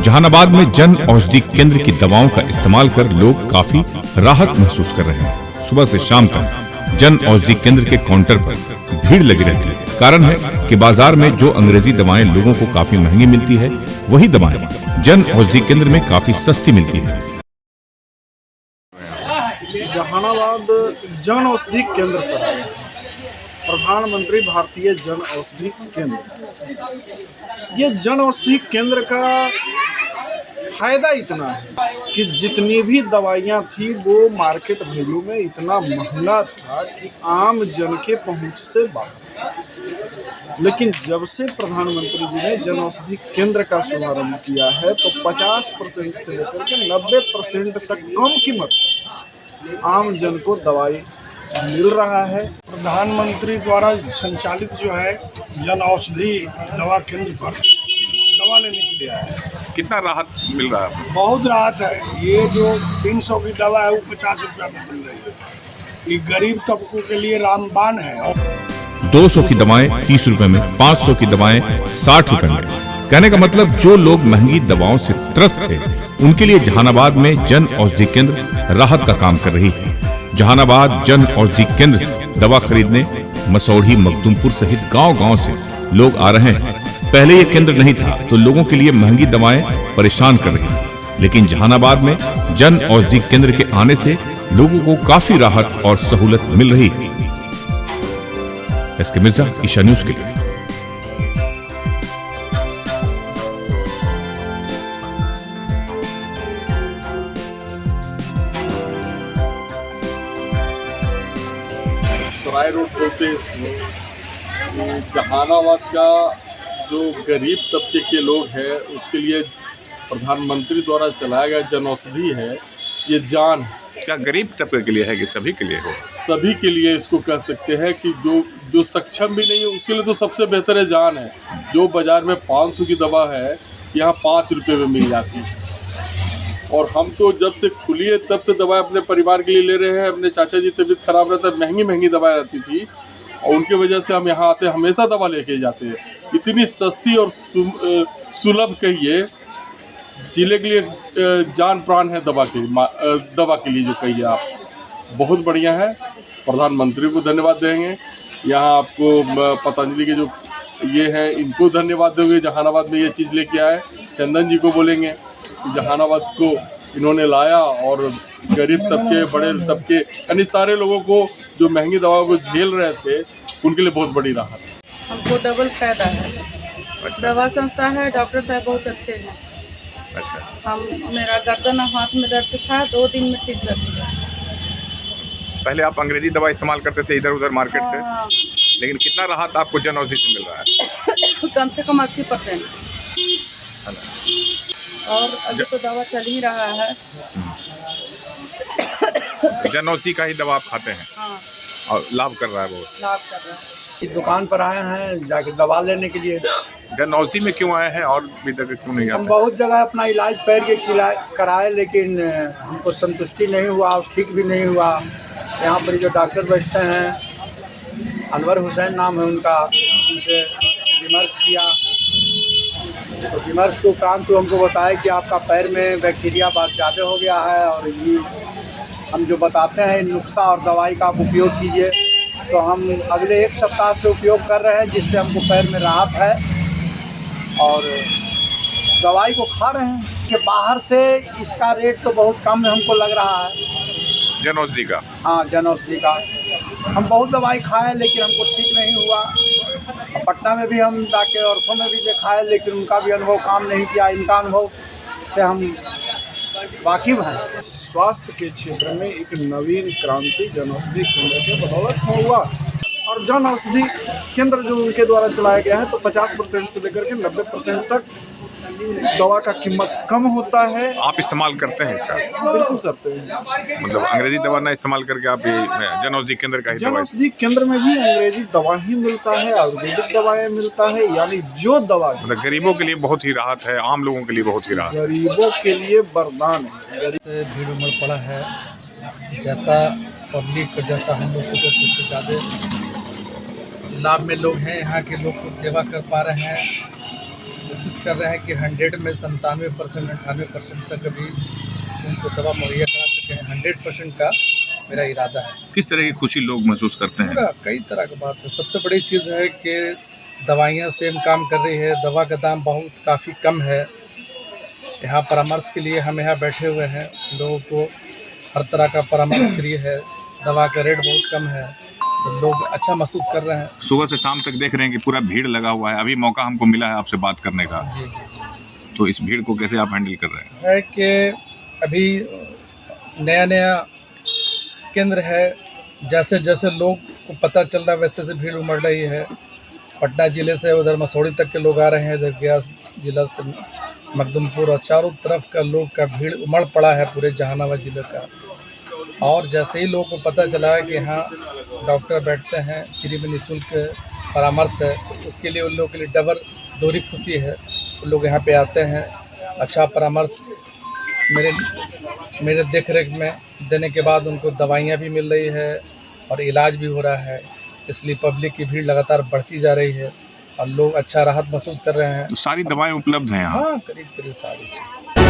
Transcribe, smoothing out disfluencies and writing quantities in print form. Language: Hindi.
जहानाबाद में जन औषधि केंद्र की दवाओं का इस्तेमाल कर लोग काफी राहत महसूस कर रहे हैं। सुबह से शाम तक जन औषधि केंद्र के काउंटर पर भीड़ लगी रहती है। कारण है कि बाजार में जो अंग्रेजी दवाएं लोगों को काफी महंगी मिलती है, वही दवाएं जन औषधि केंद्र में काफी सस्ती मिलती है। जहानाबाद जन औषधि केंद्र पर प्रधानमंत्री भारतीय जन औषधि केंद्र। ये जन औषधि केंद्र का फायदा इतना है कि जितनी भी दवाइयाँ थी वो मार्केट वैल्यू में इतना महंगा था कि आम जन के पहुंच से बाहर। लेकिन जब से प्रधानमंत्री जी ने जन औषधि केंद्र का शुभारंभ किया है तो 50% से लेकर के 90% तक कम कीमत आम जन को दवाई मिल रहा है। प्रधानमंत्री द्वारा संचालित जो है जन औषधि दवा केंद्र पर दवा लेने के लिए आया है। कितना राहत मिल रहा है? बहुत राहत है। ये जो 300 की दवा है वो 50 रुपया में मिल रही है। ये गरीब तबकों के लिए रामबाण है। 200 की दवाएं 30 रुपए में, 500 की दवाएं 60 रुपए में। कहने का मतलब जो लोग महंगी दवाओं से त्रस्त थे उनके लिए जहानाबाद में जन औषधि केंद्र राहत का काम कर रही है। जहानाबाद जन औषधि केंद्र से दवा खरीदने मसौढ़ी, मखदूमपुर सहित गांव-गांव से लोग आ रहे हैं। पहले ये केंद्र नहीं था तो लोगों के लिए महंगी दवाएं परेशान कर रही थी, लेकिन जहानाबाद में जन औषधि केंद्र के आने से लोगों को काफी राहत और सहूलत मिल रही है। एसके मिर्जा, ईशा न्यूज के लिए। सराय रोड बोलते हैं। जहानाबाद का जो गरीब तबके के लोग हैं उसके लिए प्रधानमंत्री द्वारा चलाया गया जन औषधि है, ये जान है। क्या गरीब तबके के लिए है कि सभी के लिए हो? सभी के लिए इसको कह सकते हैं कि जो सक्षम भी नहीं है उसके लिए तो सबसे बेहतर है जान है। जो बाज़ार में 500 की दवा है यहाँ 5 रुपये में मिल जाती है। और हम तो जब से खुली है तब से दवाएं अपने परिवार के लिए ले रहे हैं। अपने चाचा जी तबीयत खराब रहता है, महंगी महंगी दवाएं आती थी और उनकी वजह से हम यहाँ आते हमेशा दवा लेके जाते हैं। इतनी सस्ती और सुलभ कहिए, जिले के लिए जान प्राण है दवा के लिए जो कहिए आप, बहुत बढ़िया है। प्रधानमंत्री को धन्यवाद देंगे। यहाँ आपको पतंजलि के जो ये हैं इनको धन्यवाद देंगे, जहानाबाद में ये चीज़ लेके आए। चंदन जी को बोलेंगे जहानाबाद को इन्होंने लाया और गरीब तबके, बड़े तबके, यानी सारे लोगों को जो महंगी दवाओं को झेल रहे थे उनके लिए बहुत बड़ी राहत है। हमको डबल फायदा है। दवा संस्था है, डॉक्टर साहब बहुत अच्छे हैं। मेरा गर्दन हाथ में दर्द था, 2 दिन में ठीक कर दिया। पहले आप अंग्रेजी दवा इस्तेमाल करते थे इधर उधर मार्केट से, लेकिन कितना राहत आपको जन औषधि से मिल रहा है? कम से कम 80%। और अभी तो दवा चल ही रहा है। जन औषधि का ही दवा आप खाते हैं? हाँ। और लाभ कर रहा है? बहुत लाभ कर रहा है। इस दुकान पर आए हैं जाके दवा लेने के लिए। जन औषधि में क्यों आए हैं और भी जगह क्यों नहीं हम आते? बहुत जगह अपना इलाज पैर के कराए, लेकिन हमको संतुष्टि नहीं हुआ और ठीक भी नहीं हुआ। यहाँ पर जो डॉक्टर बैठते हैं, अनवर हुसैन नाम है उनका, उनसे विमर्श किया तो विमर्श के उपरांत तो हमको बताया कि आपका पैर में बैक्टीरिया बहुत ज़्यादा हो गया है और ये हम जो बताते हैं नुस्खा और दवाई का आप उपयोग कीजिए। तो हम अगले 1 सप्ताह से उपयोग कर रहे हैं, जिससे हमको पैर में राहत है और दवाई को खा रहे हैं। कि बाहर से इसका रेट तो बहुत कम है हमको लग रहा है जन औषधि का। हाँ, जन औषधि का हम बहुत दवाई खाए लेकिन हमको ठीक नहीं हुआ। पटना में भी हम जाके औरतों में भी दिखाए लेकिन उनका भी अनुभव काम नहीं किया। इनका अनुभव से हम वाकिफ हैं। स्वास्थ्य के क्षेत्र में एक नवीन क्रांति जन औषधि केंद्र के बदौलत हुआ और जन औषधि केंद्र जो उनके द्वारा चलाया गया है तो 50% से लेकर के 90% तक दवा का कीमत कम होता है। आप इस्तेमाल करते हैं इसका? बिल्कुल करते हैं। मतलब अंग्रेजी दवा ना इस्तेमाल करके आप जन औषधि केंद्र का ही जन दवा? औषधि केंद्र में भी अंग्रेजी दवा ही मिलता है, आयुर्वेदिक दवाएं मिलता है, यानी जो दवा मतलब गरीबों के लिए बहुत ही राहत है, आम लोगों के लिए बहुत ही राहत। गरीबों के लिए वरदान है। से भीड़ उमड़ पड़ा है। जैसा पब्लिक जैसा हम लोग सोचते उससे ज़्यादा लाभ में लोग हैं। यहाँ के लोग को सेवा कर पा रहे हैं। कोशिश कर रहे हैं कि 100 में 97% 98% तक अभी उनको दवा मुहैया करा सके हैं। 100% का मेरा इरादा है। किस तरह की खुशी लोग महसूस करते हैं? पूरा कई तरह की बात है। सबसे बड़ी चीज़ है कि दवाइयाँ सेम काम कर रही है, दवा का दाम बहुत काफ़ी कम है। यहाँ परामर्श के लिए हम यहाँ बैठे हुए हैं, लोगों को हर तरह का परामर्श फ्री है, दवा का रेट बहुत कम है, तो लोग अच्छा महसूस कर रहे हैं। सुबह से शाम तक देख रहे हैं कि पूरा भीड़ लगा हुआ है। अभी मौका हमको मिला है आपसे बात करने का, जी जी तो इस भीड़ को कैसे आप हैंडल कर रहे हैं? है कि अभी नया नया केंद्र है, जैसे जैसे लोग को पता चल रहा है वैसे से भीड़ उमड़ रही है। पटना ज़िले से उधर मसौड़ी तक के लोग आ रहे हैं, इधर गया जिला से मखदुमपुर, और चारों तरफ का लोग का भीड़ उमड़ पड़ा है पूरे जहानाबाद ज़िले का। और जैसे ही लोगों को पता चला है कि यहाँ डॉक्टर बैठते हैं, फ्री में निःशुल्क परामर्श है, उसके लिए उन लोगों के लिए डबल दोहरी खुशी है। उन लोग यहाँ पे आते हैं, अच्छा परामर्श मेरे देख रेख में देने के बाद उनको दवाइयाँ भी मिल रही है और इलाज भी हो रहा है। इसलिए पब्लिक की भीड़ लगातार बढ़ती जा रही है और लोग अच्छा राहत महसूस कर रहे हैं। तो सारी दवाएं उपलब्ध हैं यहाँ? हाँ, करीब करीब सारी चीज़।